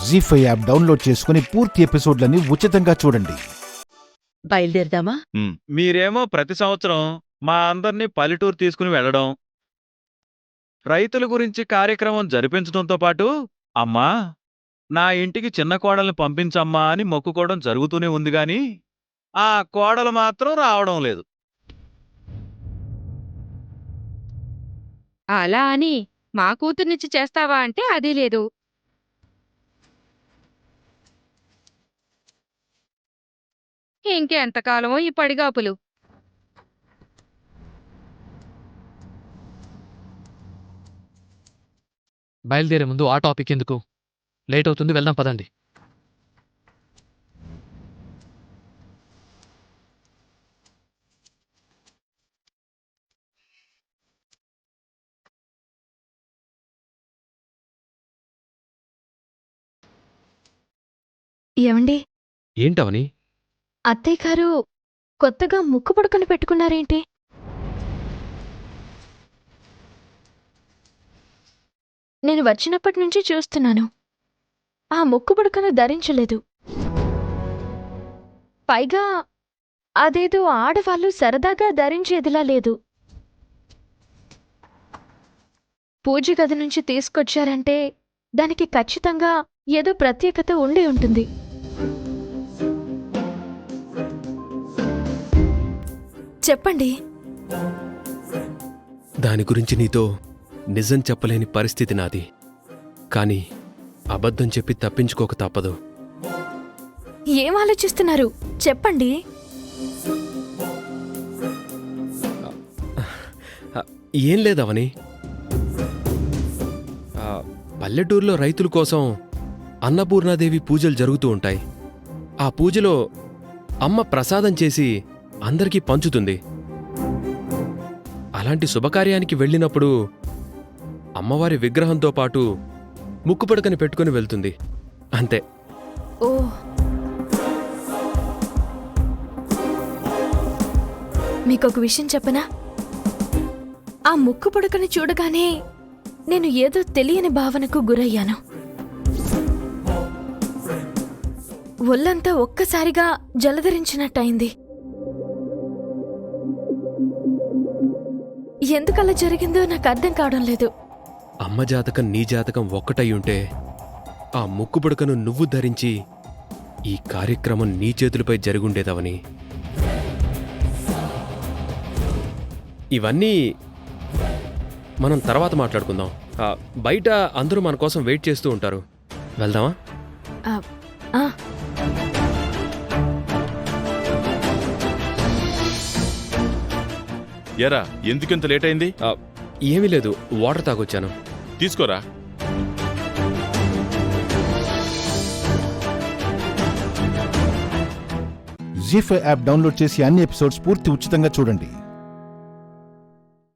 జీ5 app download చేసుకుని పూర్తి ఎపిసోడ్లని ఉచితంగా చూడండి. బయలుదేరదామా? మీరేమో ప్రతి సంవత్సరం మా అందర్నీ పల్లెటూరు తీసుకుని వెళ్ళడం, రైతుల గురించి కార్యక్రమం జరిపించడంతో పాటు అమ్మా నా ఇంటికి చిన్న కోడల్ని పంపించమ్మా అని మొక్కుకోవడం జరుగుతూనే ఉంది గాని ఆ కోడలు మాత్రం రావడం లేదు. అలా అని మా కూతుర్నిచ్చి చేస్తావా అంటే అది లేదు. ఇంకెంతకాలమో ఈ పడిగాపులు. బయలుదేరే ముందు ఆ టాపిక్ ఎందుకు? లేట్ అవుతుంది, వెళ్దాం పదండి. ఏమండి, ఏంటవని? అత్తయ్య గారు కొత్తగా ముక్కు పుడకను పెట్టుకున్నారేంటి? నేను వచ్చినప్పటి నుంచి చూస్తున్నాను. ఆ ముక్కు పుడకను ధరించలేదు. పైగా అదేదో ఆడవాళ్ళు సరదాగా ధరించేదిలా లేదు. పూజ గది నుంచి తీసుకొచ్చారంటే దానికి ఖచ్చితంగా ఏదో ప్రత్యేకత ఉండి ఉంటుంది. చెప్పండి. దాని గురించి నీతో నిజం చెప్పలేని పరిస్థితి నాది. కానీ అబద్ధం చెప్పి తప్పించుకోక తప్పదు. ఏం ఆలోచిస్తున్నారు? చెప్పండి. ఏం లేదవని, పల్లెటూరులో రైతుల కోసం అన్నపూర్ణాదేవి పూజలు జరుగుతూ ఉంటాయి. ఆ పూజలో అమ్మ ప్రసాదం చేసి అందరికీ పంచుతుంది. అలాంటి శుభకార్యానికి వెళ్ళినప్పుడు అమ్మవారి విగ్రహంతో పాటు ముక్కుపడకని పెట్టుకుని వెళ్తుంది. అంతే. ఓ, మీకొక విషయం చెప్పనా? ఆ ముక్కు పుడకని చూడగానే నేను ఏదో తెలియని భావనకు గురయ్యాను. ఒళ్ళంతా ఒక్కసారిగా జలధరించినట్టయింది. ఎందుకలా జరిగిందో నాకు అర్థం కావడం లేదు. అమ్మ జాతకం నీ జాతకం ఒక్కటయ్యుంటే ఆ ముక్కుపుడకను నువ్వు ధరించి ఈ కార్యక్రమం నీ చేతులపై జరుగుండేదవని. ఇవన్నీ మనం తర్వాత మాట్లాడుకుందాం. బయట అందరూ మన కోసం వెయిట్ చేస్తూ ఉంటారు. వెళ్దామా? ఆ, ఎరా ఎందుకింత లేట్ అయింది? ఏమీ లేదు, వాటర్ తాగొచ్చాను. తీసుకోరా. జీ5 యాప్ డౌన్లోడ్ చేసి అన్ని ఎపిసోడ్స్ పూర్తి ఉచితంగా చూడండి.